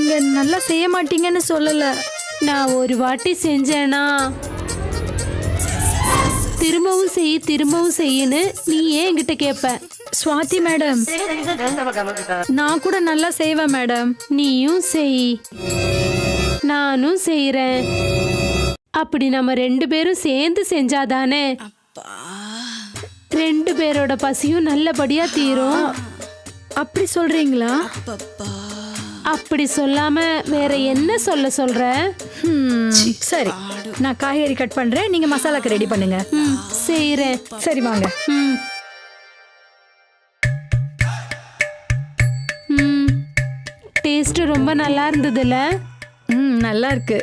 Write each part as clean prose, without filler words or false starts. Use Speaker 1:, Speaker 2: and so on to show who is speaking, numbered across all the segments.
Speaker 1: நீங்க நல்லா செய்ய மாட்டீங்கன்னு சொல்லல.
Speaker 2: நான் ஒரு வாட்டி செஞ்சேனா திரும்பவும் செய்யுன்னு நீ ஏன் என்கிட்ட கேட்ப?
Speaker 1: ஸ்வாதி மேடம், நான் கூட நல்லா செய்வேன் மேடம்.
Speaker 2: நீயும் செய், நானும் செய்யறேன். அப்படி நம்ம 2 பேரும் சேர்ந்து செஞ்சாதானே 2 பேரோட பசியும் நல்லபடியா தீரும்.
Speaker 1: அப்படி சொல்றீங்களா?
Speaker 2: அப்படி சொல்லாம வேற என்ன சொல்ற?
Speaker 1: சரி, நான் காய்கறி கட் பண்றேன், நீங்க மசாலாக்கு ரெடி பண்ணுங்க.
Speaker 2: செய்யறேன்.
Speaker 1: சரி வாங்க.
Speaker 2: டேஸ்ட் ரொம்ப நல்லா இருந்ததுல?
Speaker 1: நல்லா இருக்கு.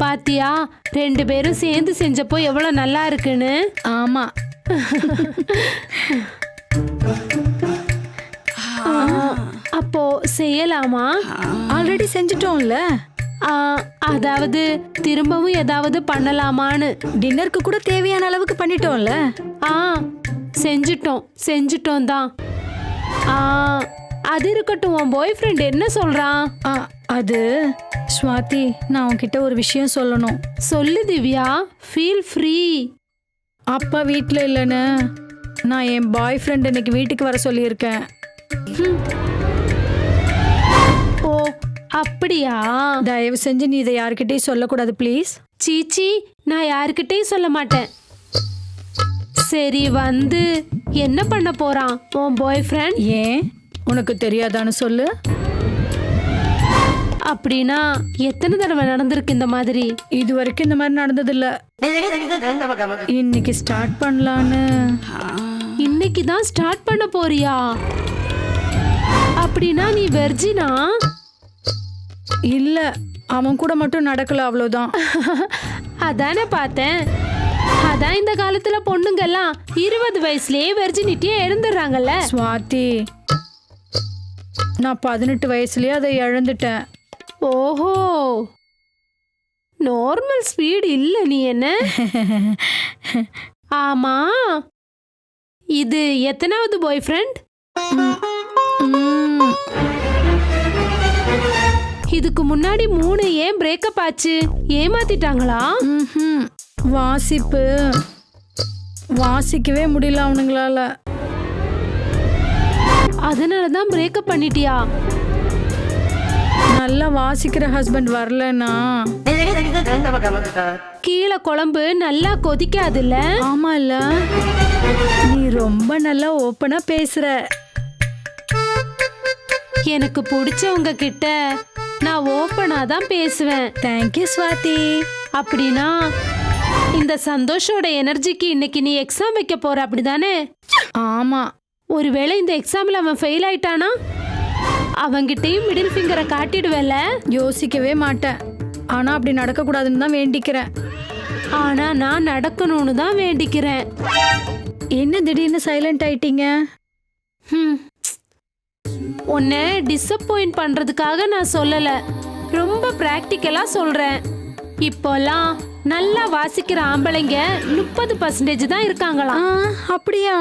Speaker 2: பாத்தியா 2 பேரும் சேர்ந்து செஞ்சப்போ எவ்வளவு நல்லா இருக்குன்னு?
Speaker 1: ஆமா.
Speaker 2: அப்போ செய்யலாமா?
Speaker 1: ஆல்ரெடி செஞ்சிட்டோம்ல.
Speaker 2: அதாவது திரும்பவும் ஏதாவது பண்ணலாமான்னு.
Speaker 1: டின்னருக்கு கூட தேவையான அளவுக்கு பண்ணிட்டோம்ல.
Speaker 2: செஞ்சிட்டோம் தான். அது இருக்கட்டும், உன் பாய் ஃப்ரெண்ட் என்ன சொல்றான்?
Speaker 1: அது ஸ்வாதி, நான் உன்கிட்ட ஒரு விஷயம் சொல்லணும்.
Speaker 2: சொல்லு திவ்யா, ஃபீல் ஃப்ரீ.
Speaker 1: அப்பா வீட்டில் இல்லைன்னு நான் என் பாய் ஃப்ரெண்ட் இன்னைக்கு வீட்டுக்கு வர சொல்லியிருக்கேன்.
Speaker 2: ஓ அப்படியா?
Speaker 1: தயவு செஞ்சு நீ இதை யாருக்கிட்டையும் சொல்லக்கூடாது ப்ளீஸ்.
Speaker 2: சீச்சி, நான் யாருக்கிட்டையும் சொல்ல மாட்டேன். சரி, வந்து என்ன பண்ண போறான் உன் பாய் ஃப்ரெண்ட்?
Speaker 1: ஏன் உனக்கு தெரியாதான்னு சொல்லு.
Speaker 2: அப்படின்னா எத்தனை தடவை நடந்திருக்கு இந்த மாதிரி?
Speaker 1: இது வரைக்கும் இந்த மாதிரி நடந்ததில்ல. இன்னைக்கு ஸ்டார்ட் பண்ணலான்னு.
Speaker 2: இன்னைக்கு தான் ஸ்டார்ட் பண்ண போறியா? அப்படின்னா நீ வெர்ஜினா?
Speaker 1: இல்ல, அவன் கூட மட்டும் நடக்கல, அவ்வளவுதான்.
Speaker 2: அதானே பார்த்தேன். அதான் இந்த காலத்துல பொண்ணுங்கெல்லாம் 20 வயசுலயே வெர்ஜினிட்டியே இழந்துடுறாங்கல்ல.
Speaker 1: ஸ்வாதி, நான் 18 வயசுலயே அதை இழந்துட்டேன்.
Speaker 2: ஓஹோ, நார்மல் ஸ்பீட் இல்ல நீ என்ன? ஆமா, இது எத்தனாவது பாய் ஃப்ரெண்ட்? இதுக்கு முன்னாடி 3 ஏன் பிரேக்கப் ஆச்சு? ஏமாத்திட்டாங்களா?
Speaker 1: வாசிக்கவே முடியல அவனுங்களால.
Speaker 2: அதனாலதான் பிரேக்கப் பண்ணிட்டியா?
Speaker 1: நல்லா வாசிக்கிற ஹஸ்பண்ட் வரலனா
Speaker 2: கீழே குழம்பு நல்லா கொதிக்காதுல்ல?
Speaker 1: ஆமா இல்ல, நீ ரொம்ப நல்லா ஓப்பனா பேசுற.
Speaker 2: எனக்கு பிடிச்சவங்க கிட்ட நான் ஓப்பனா தான் பேசுவேன்.
Speaker 1: தேங்க்யூ ஸ்வாதி.
Speaker 2: அப்படின்னா இந்த சந்தோஷோட எனர்ஜிக்கு இன்னைக்கு நீ எக்ஸாம் வைக்க போற, அப்படிதானே?
Speaker 1: ஆமா.
Speaker 2: ஒருவேளை இந்த எக்ஸாம்ல அவன் ஃபெயில் ஆயிட்டானா? அவங்கிட்டையும் மிடில் ஃபிங்கரை காட்டிடுவேல?
Speaker 1: யோசிக்கவே மாட்டேன். ஆனா அப்படி நடக்க கூடாதுன்னு தான் வேண்டிக்கிறேன்.
Speaker 2: ஆனா நான் நடக்கணும்னு தான் வேண்டிக்கிறேன்.
Speaker 1: என்ன திடீர்னு சைலண்ட் ஆயிட்டீங்க?
Speaker 2: உன்னை டிசப்பாயிண்ட் பண்றதுக்காக நான் சொல்லல, ரொம்ப பிராக்டிக்கலா சொல்றேன். இப்போலாம் நல்லா வாசிக்கிற ஆம்பளைங்க 30% தான் இருக்காங்களாம்.
Speaker 1: அப்படியா?